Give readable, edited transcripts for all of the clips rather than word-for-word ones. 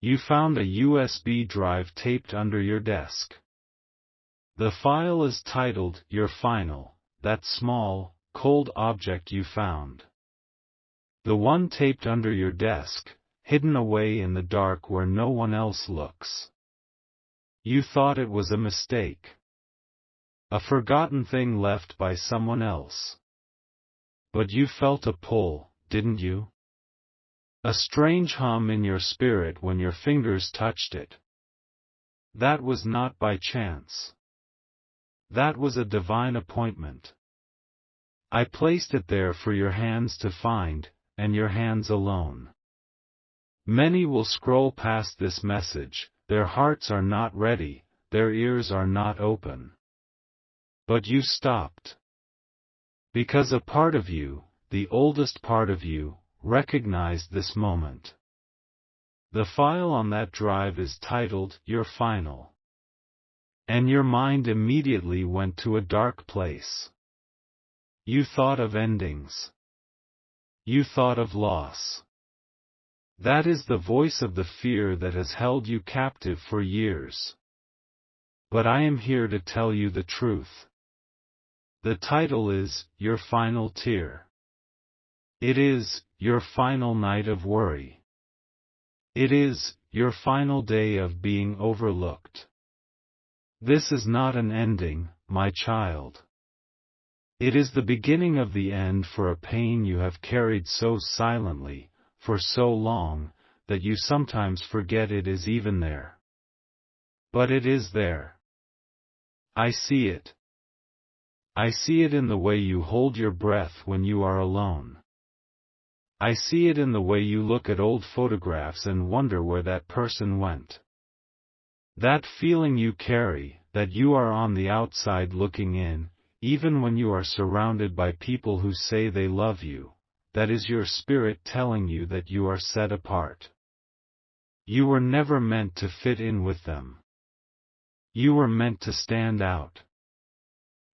You found a USB drive taped under your desk. The file is titled, Your Final, that small, cold object you found. The one taped under your desk, hidden away in the dark where no one else looks. You thought it was a mistake. A forgotten thing left by someone else. But you felt a pull, didn't you? A strange hum in your spirit when your fingers touched it. That was not by chance. That was a divine appointment. I placed it there for your hands to find, and your hands alone. Many will scroll past this message, their hearts are not ready, their ears are not open. But you stopped. Because a part of you, the oldest part of you, recognized this moment. The file on that drive is titled, Your Final. And your mind immediately went to a dark place. You thought of endings. You thought of loss. That is the voice of the fear that has held you captive for years. But I am here to tell you the truth. The title is, Your Final Tear. It is, your final night of worry. It is, your final day of being overlooked. This is not an ending, my child. It is the beginning of the end for a pain you have carried so silently, for so long, that you sometimes forget it is even there. But it is there. I see it. I see it in the way you hold your breath when you are alone. I see it in the way you look at old photographs and wonder where that person went. That feeling you carry, that you are on the outside looking in, even when you are surrounded by people who say they love you, that is your spirit telling you that you are set apart. You were never meant to fit in with them. You were meant to stand out.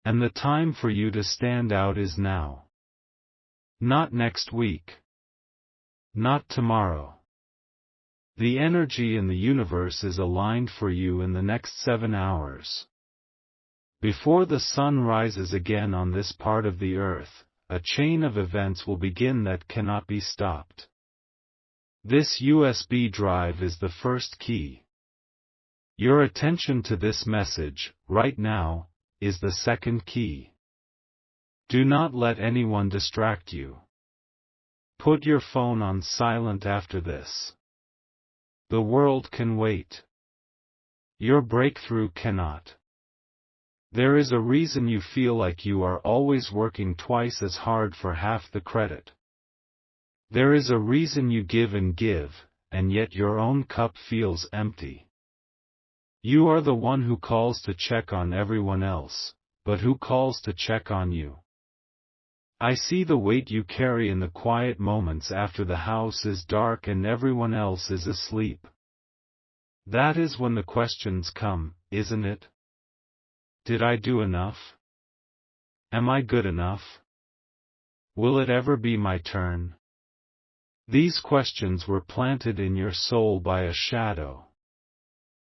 And the time for you to stand out is now. Not next week. Not tomorrow. The energy in the universe is aligned for you in the next 7 hours. Before the sun rises again on this part of the earth, a chain of events will begin that cannot be stopped. This USB drive is the first key. Your attention to this message, right now, is the second key. Do not let anyone distract you. Put your phone on silent after this. The world can wait. Your breakthrough cannot. There is a reason you feel like you are always working twice as hard for half the credit. There is a reason you give, and yet your own cup feels empty. You are the one who calls to check on everyone else, but who calls to check on you? I see the weight you carry in the quiet moments after the house is dark and everyone else is asleep. That is when the questions come, isn't it? Did I do enough? Am I good enough? Will it ever be my turn? These questions were planted in your soul by a shadow.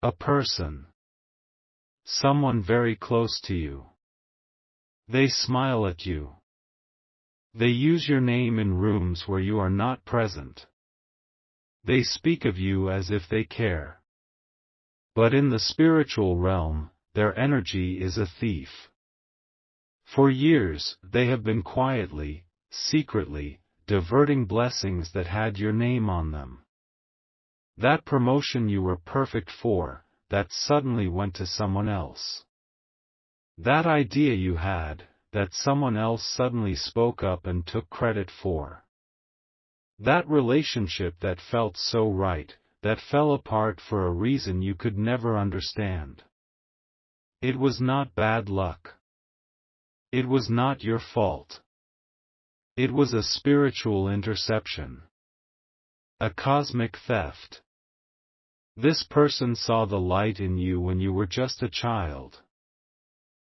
A person. Someone very close to you. They smile at you. They use your name in rooms where you are not present. They speak of you as if they care. But in the spiritual realm, their energy is a thief. For years, they have been quietly, secretly, diverting blessings that had your name on them. That promotion you were perfect for, that suddenly went to someone else. That idea you had, that someone else suddenly spoke up and took credit for. That relationship that felt so right, that fell apart for a reason you could never understand. It was not bad luck. It was not your fault. It was a spiritual interception. A cosmic theft. This person saw the light in you when you were just a child.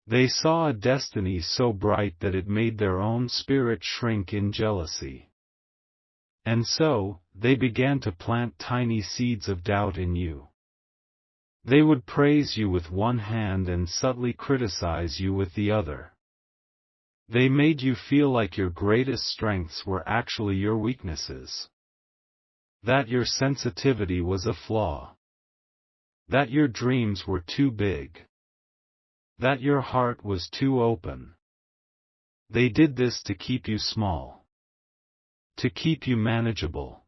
They saw a destiny so bright that it made their own spirit shrink in jealousy. And so, they began to plant tiny seeds of doubt in you. They would praise you with one hand and subtly criticize you with the other. They made you feel like your greatest strengths were actually your weaknesses. That your sensitivity was a flaw. That your dreams were too big. That your heart was too open. They did this to keep you small. To keep you manageable.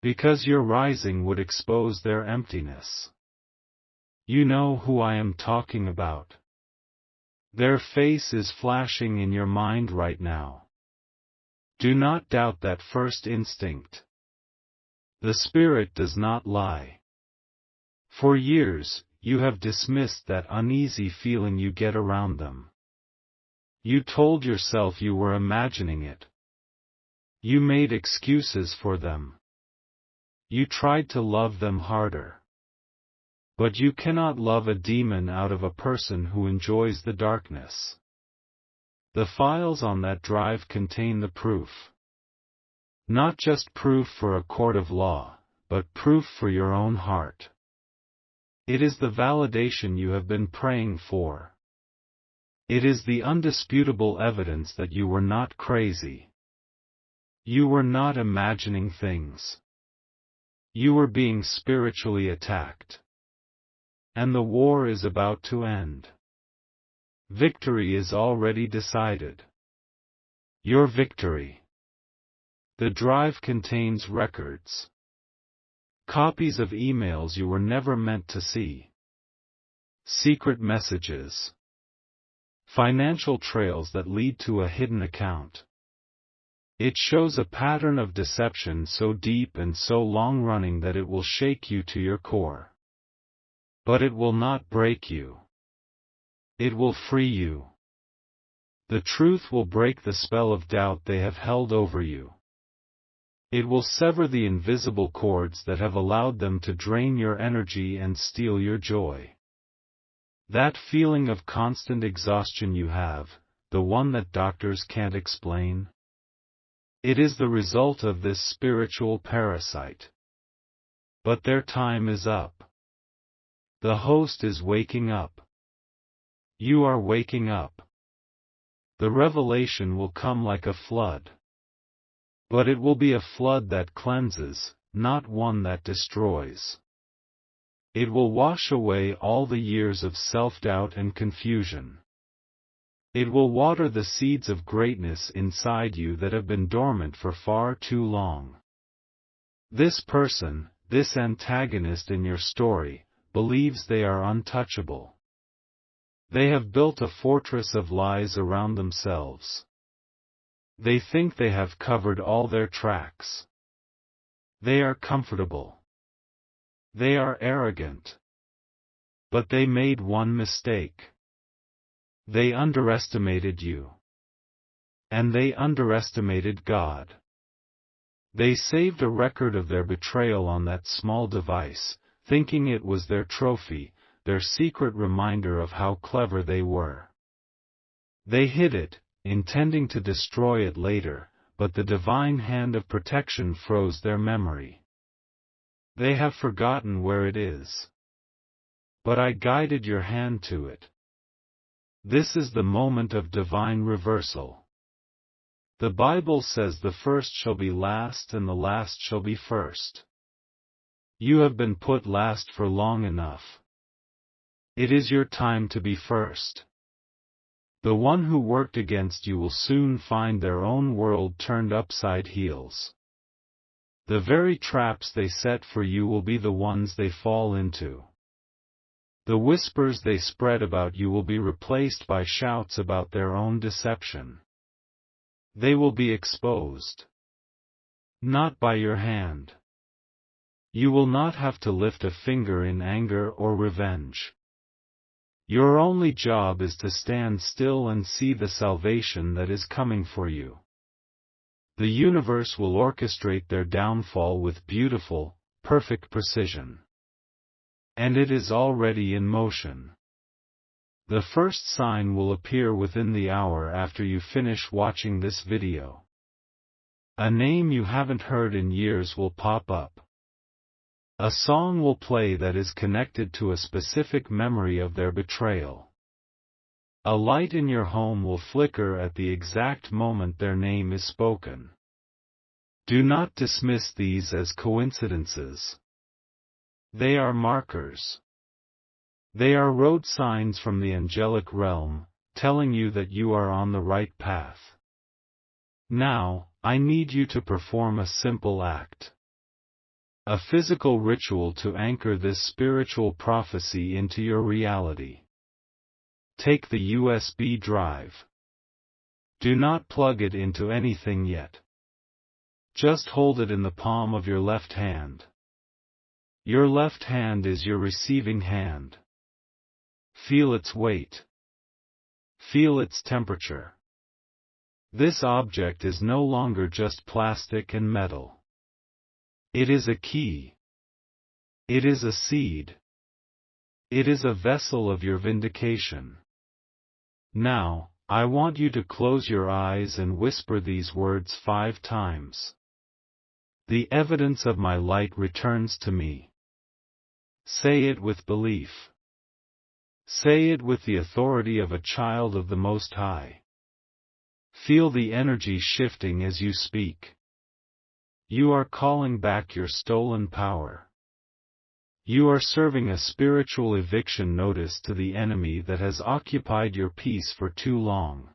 Because your rising would expose their emptiness. You know who I am talking about. Their face is flashing in your mind right now. Do not doubt that first instinct. The spirit does not lie. For years, you have dismissed that uneasy feeling you get around them. You told yourself you were imagining it. You made excuses for them. You tried to love them harder. But you cannot love a demon out of a person who enjoys the darkness. The files on that drive contain the proof. Not just proof for a court of law, but proof for your own heart. It is the validation you have been praying for. It is the undisputable evidence that you were not crazy. You were not imagining things. You were being spiritually attacked. And the war is about to end. Victory is already decided. Your victory. The drive contains records. Copies of emails you were never meant to see. Secret messages. Financial trails that lead to a hidden account. It shows a pattern of deception so deep and so long-running that it will shake you to your core. But it will not break you. It will free you. The truth will break the spell of doubt they have held over you. It will sever the invisible cords that have allowed them to drain your energy and steal your joy. That feeling of constant exhaustion you have, the one that doctors can't explain. It is the result of this spiritual parasite. But their time is up. The host is waking up. You are waking up. The revelation will come like a flood. But it will be a flood that cleanses, not one that destroys. It will wash away all the years of self-doubt and confusion. It will water the seeds of greatness inside you that have been dormant for far too long. This person, this antagonist in your story, believes they are untouchable. They have built a fortress of lies around themselves. They think they have covered all their tracks. They are comfortable. They are arrogant. But they made one mistake. They underestimated you. And they underestimated God. They saved a record of their betrayal on that small device, thinking it was their trophy, their secret reminder of how clever they were. They hid it, intending to destroy it later, but the divine hand of protection froze their memory. They have forgotten where it is. But I guided your hand to it. This is the moment of divine reversal. The Bible says the first shall be last and the last shall be first. You have been put last for long enough. It is your time to be first. The one who worked against you will soon find their own world turned upside heels. The very traps they set for you will be the ones they fall into. The whispers they spread about you will be replaced by shouts about their own deception. They will be exposed. Not by your hand. You will not have to lift a finger in anger or revenge. Your only job is to stand still and see the salvation that is coming for you. The universe will orchestrate their downfall with beautiful, perfect precision. And it is already in motion. The first sign will appear within the hour after you finish watching this video. A name you haven't heard in years will pop up. A song will play that is connected to a specific memory of their betrayal. A light in your home will flicker at the exact moment their name is spoken. Do not dismiss these as coincidences. They are markers. They are road signs from the angelic realm, telling you that you are on the right path. Now, I need you to perform a simple act. A physical ritual to anchor this spiritual prophecy into your reality. Take the USB drive. Do not plug it into anything yet. Just hold it in the palm of your left hand. Your left hand is your receiving hand. Feel its weight. Feel its temperature. This object is no longer just plastic and metal. It is a key. It is a seed. It is a vessel of your vindication. Now, I want you to close your eyes and whisper these words 5 times. The evidence of my light returns to me. Say it with belief. Say it with the authority of a child of the Most High. Feel the energy shifting as you speak. You are calling back your stolen power. You are serving a spiritual eviction notice to the enemy that has occupied your peace for too long.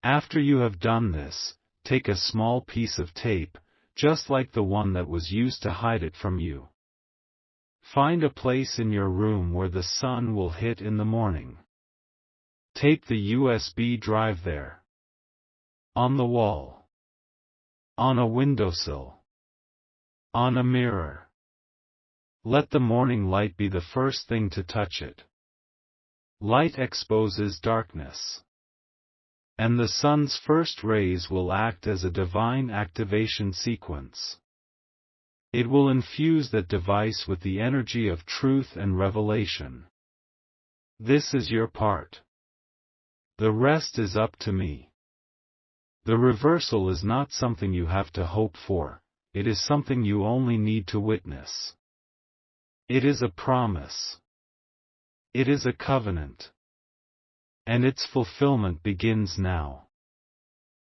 After you have done this, take a small piece of tape, just like the one that was used to hide it from you. Find a place in your room where the sun will hit in the morning. Tape the USB drive there. On the wall. On a windowsill. On a mirror. Let the morning light be the first thing to touch it. Light exposes darkness. And the sun's first rays will act as a divine activation sequence. It will infuse that device with the energy of truth and revelation. This is your part. The rest is up to me. The reversal is not something you have to hope for, it is something you only need to witness. It is a promise. It is a covenant. And its fulfillment begins now.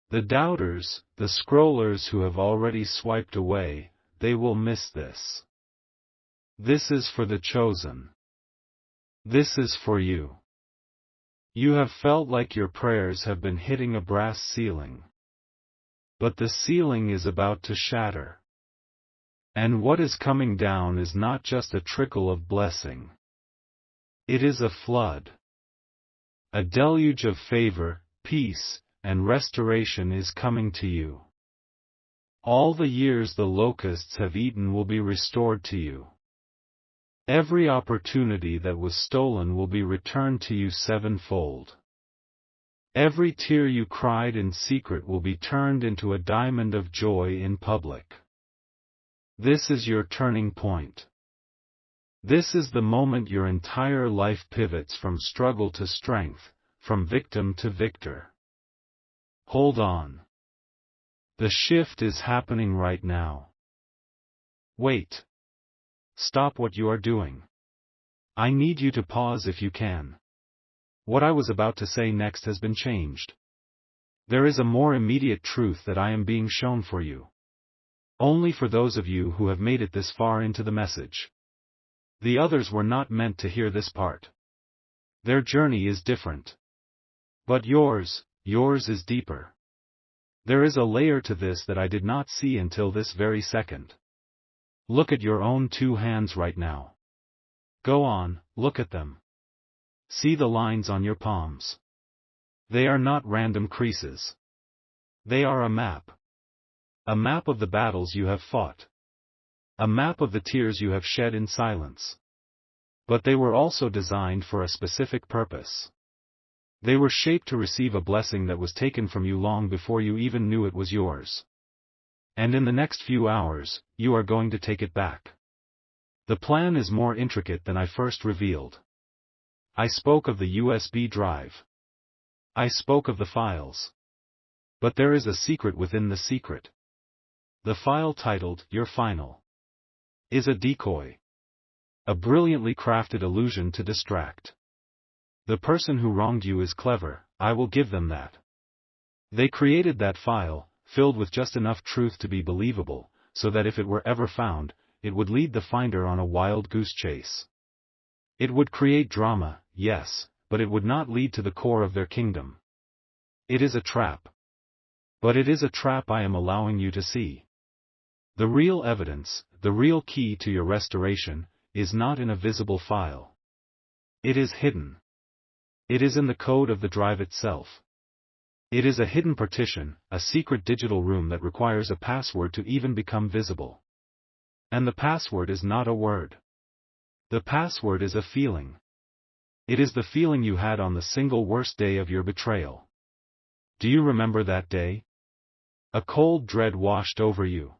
The doubters, the scrollers who have already swiped away, they will miss this. This is for the chosen. This is for you. You have felt like your prayers have been hitting a brass ceiling. But the ceiling is about to shatter. And what is coming down is not just a trickle of blessing. It is a flood. A deluge of favor, peace, and restoration is coming to you. All the years the locusts have eaten will be restored to you. Every opportunity that was stolen will be returned to you 7-fold. Every tear you cried in secret will be turned into a diamond of joy in public. This is your turning point. This is the moment your entire life pivots from struggle to strength, from victim to victor. Hold on. The shift is happening right now. Wait. Stop what you are doing. I need you to pause if you can. What I was about to say next has been changed. There is a more immediate truth that I am being shown for you. Only for those of you who have made it this far into the message. The others were not meant to hear this part. Their journey is different. But yours is deeper. There is a layer to this that I did not see until this very second. Look at your own 2 hands right now. Go on, look at them. See the lines on your palms. They are not random creases. They are a map. A map of the battles you have fought. A map of the tears you have shed in silence. But they were also designed for a specific purpose. They were shaped to receive a blessing that was taken from you long before you even knew it was yours. And in the next few hours, you are going to take it back. The plan is more intricate than I first revealed. I spoke of the USB drive. I spoke of the files. But there is a secret within the secret. The file titled, Your Final, is a decoy. A brilliantly crafted illusion to distract. The person who wronged you is clever, I will give them that. They created that file, filled with just enough truth to be believable, so that if it were ever found, it would lead the finder on a wild goose chase. It would create drama, yes, but it would not lead to the core of their kingdom. It is a trap. But it is a trap I am allowing you to see. The real evidence, the real key to your restoration, is not in a visible file. It is hidden. It is in the code of the drive itself. It is a hidden partition, a secret digital room that requires a password to even become visible. And the password is not a word. The password is a feeling. It is the feeling you had on the single worst day of your betrayal. Do you remember that day? A cold dread washed over you.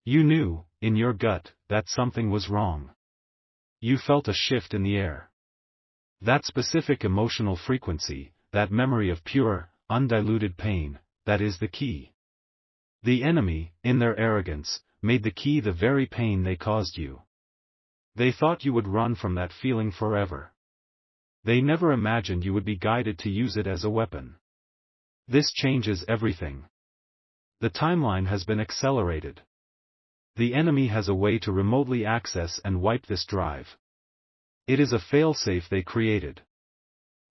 You knew, in your gut, that something was wrong. You felt a shift in the air. That specific emotional frequency, that memory of pure, undiluted pain, that is the key. The enemy, in their arrogance, made the key the very pain they caused you. They thought you would run from that feeling forever. They never imagined you would be guided to use it as a weapon. This changes everything. The timeline has been accelerated. The enemy has a way to remotely access and wipe this drive. It is a failsafe they created.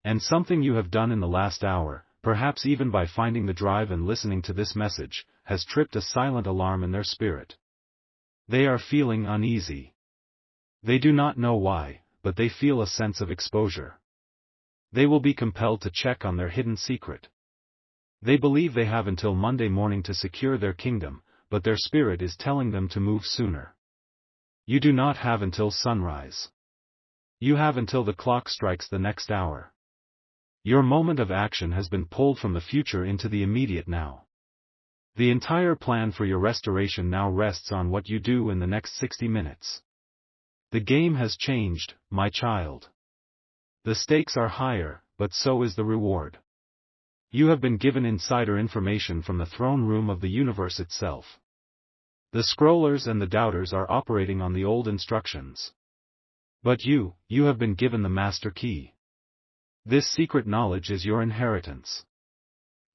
And something you have done in the last hour, perhaps even by finding the drive and listening to this message, has tripped a silent alarm in their spirit. They are feeling uneasy. They do not know why, but they feel a sense of exposure. They will be compelled to check on their hidden secret. They believe they have until Monday morning to secure their kingdom, but their spirit is telling them to move sooner. You do not have until sunrise. You have until the clock strikes the next hour. Your moment of action has been pulled from the future into the immediate now. The entire plan for your restoration now rests on what you do in the next 60 minutes. The game has changed, my child. The stakes are higher, but so is the reward. You have been given insider information from the throne room of the universe itself. The scrollers and the doubters are operating on the old instructions. But you have been given the master key. This secret knowledge is your inheritance.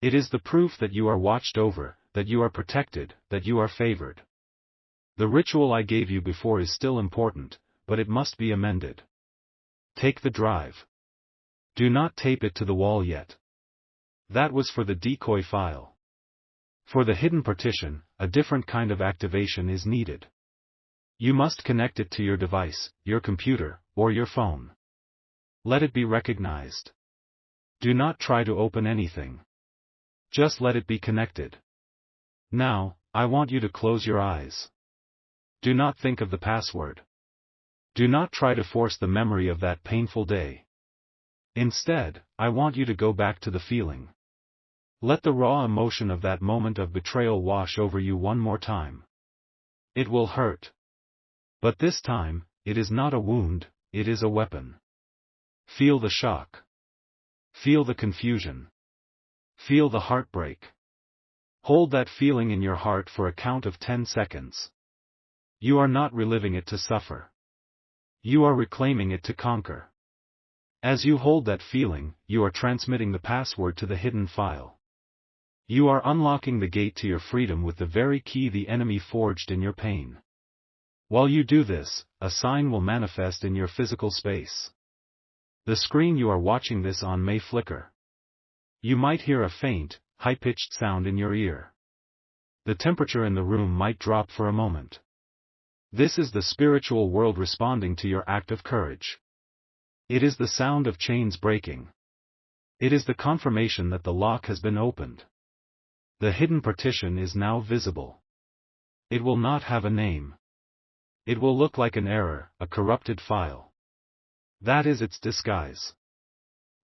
It is the proof that you are watched over, that you are protected, that you are favored. The ritual I gave you before is still important, but it must be amended. Take the drive. Do not tape it to the wall yet. That was for the decoy file. For the hidden partition, a different kind of activation is needed. You must connect it to your device, your computer, or your phone. Let it be recognized. Do not try to open anything. Just let it be connected. Now, I want you to close your eyes. Do not think of the password. Do not try to force the memory of that painful day. Instead, I want you to go back to the feeling. Let the raw emotion of that moment of betrayal wash over you one more time. It will hurt. But this time, it is not a wound, it is a weapon. Feel the shock. Feel the confusion. Feel the heartbreak. Hold that feeling in your heart for a count of 10 seconds. You are not reliving it to suffer. You are reclaiming it to conquer. As you hold that feeling, you are transmitting the password to the hidden file. You are unlocking the gate to your freedom with the very key the enemy forged in your pain. While you do this, a sign will manifest in your physical space. The screen you are watching this on may flicker. You might hear a faint, high-pitched sound in your ear. The temperature in the room might drop for a moment. This is the spiritual world responding to your act of courage. It is the sound of chains breaking. It is the confirmation that the lock has been opened. The hidden partition is now visible. It will not have a name. It will look like an error, a corrupted file. That is its disguise.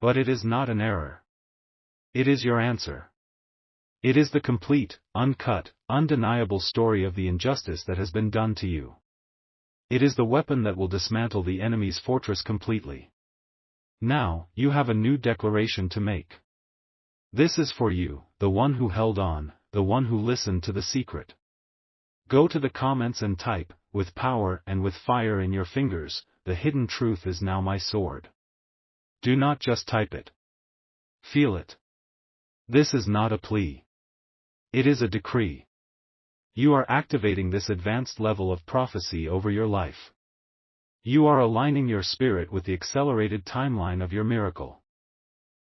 But it is not an error. It is your answer. It is the complete, uncut, undeniable story of the injustice that has been done to you. It is the weapon that will dismantle the enemy's fortress completely. Now, you have a new declaration to make. This is for you, the one who held on, the one who listened to the secret. Go to the comments and type, with power and with fire in your fingers, the hidden truth is now my sword. Do not just type it. Feel it. This is not a plea. It is a decree. You are activating this advanced level of prophecy over your life. You are aligning your spirit with the accelerated timeline of your miracle.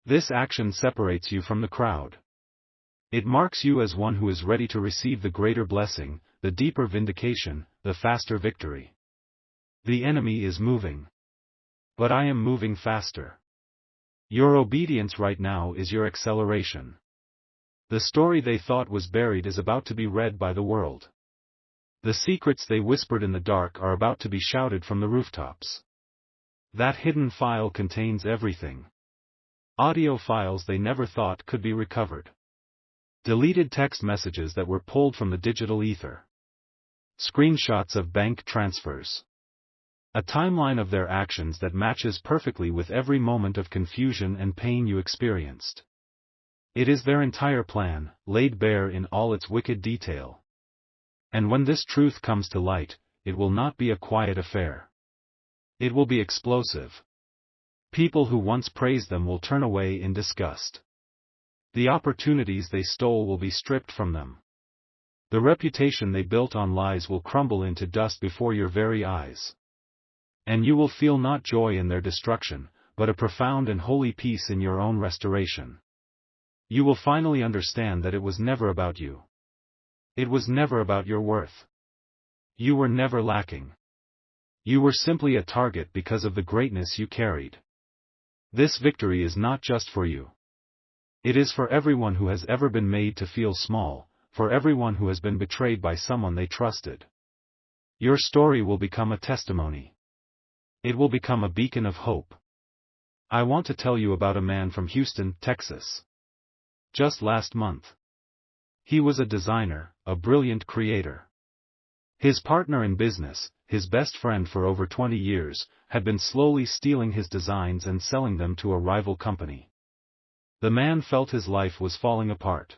This action separates you from the crowd. It marks you as one who is ready to receive the greater blessing, the deeper vindication, the faster victory. The enemy is moving. But I am moving faster. Your obedience right now is your acceleration. The story they thought was buried is about to be read by the world. The secrets they whispered in the dark are about to be shouted from the rooftops. That hidden file contains everything. Audio files they never thought could be recovered. Deleted text messages that were pulled from the digital ether. Screenshots of bank transfers. A timeline of their actions that matches perfectly with every moment of confusion and pain you experienced. It is their entire plan, laid bare in all its wicked detail. And when this truth comes to light, it will not be a quiet affair. It will be explosive. People who once praised them will turn away in disgust. The opportunities they stole will be stripped from them. The reputation they built on lies will crumble into dust before your very eyes. And you will feel not joy in their destruction, but a profound and holy peace in your own restoration. You will finally understand that it was never about you. It was never about your worth. You were never lacking. You were simply a target because of the greatness you carried. This victory is not just for you. It is for everyone who has ever been made to feel small, for everyone who has been betrayed by someone they trusted. Your story will become a testimony. It will become a beacon of hope. I want to tell you about a man from Houston, Texas. Just last month. He was a designer, a brilliant creator. His partner in business, his best friend for over 20 years, had been slowly stealing his designs and selling them to a rival company. The man felt his life was falling apart.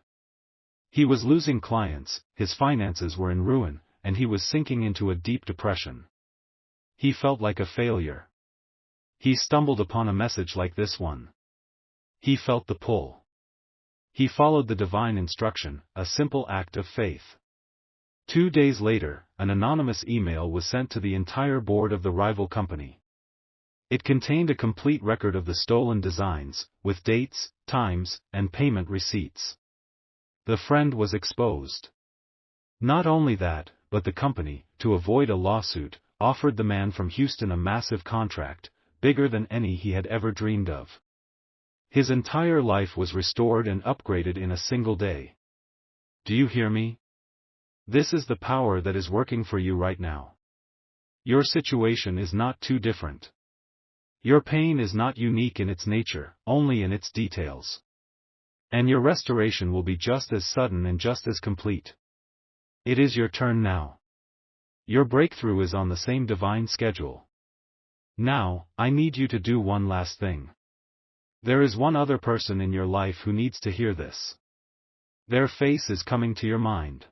He was losing clients, his finances were in ruin, and he was sinking into a deep depression. He felt like a failure. He stumbled upon a message like this one. He felt the pull. He followed the divine instruction, a simple act of faith. 2 days later, an anonymous email was sent to the entire board of the rival company. It contained a complete record of the stolen designs, with dates, times, and payment receipts. The friend was exposed. Not only that, but the company, to avoid a lawsuit, offered the man from Houston a massive contract, bigger than any he had ever dreamed of. His entire life was restored and upgraded in a single day. Do you hear me? This is the power that is working for you right now. Your situation is not too different. Your pain is not unique in its nature, only in its details. And your restoration will be just as sudden and just as complete. It is your turn now. Your breakthrough is on the same divine schedule. Now, I need you to do one last thing. There is one other person in your life who needs to hear this. Their face is coming to your mind.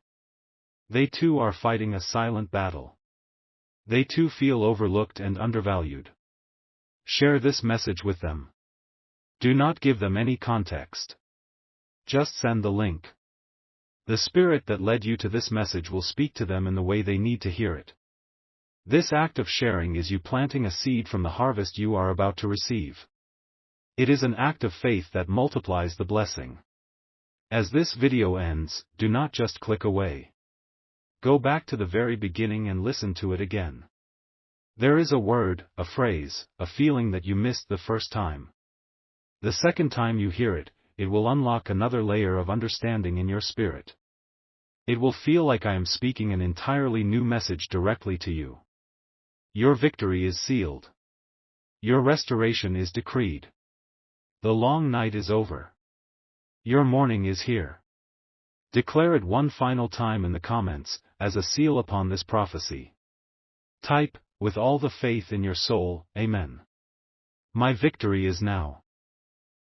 They too are fighting a silent battle. They too feel overlooked and undervalued. Share this message with them. Do not give them any context. Just send the link. The spirit that led you to this message will speak to them in the way they need to hear it. This act of sharing is you planting a seed from the harvest you are about to receive. It is an act of faith that multiplies the blessing. As this video ends, do not just click away. Go back to the very beginning and listen to it again. There is a word, a phrase, a feeling that you missed the first time. The second time you hear it, it will unlock another layer of understanding in your spirit. It will feel like I am speaking an entirely new message directly to you. Your victory is sealed. Your restoration is decreed. The long night is over. Your morning is here. Declare it one final time in the comments, as a seal upon this prophecy. Type, with all the faith in your soul, Amen. My victory is now.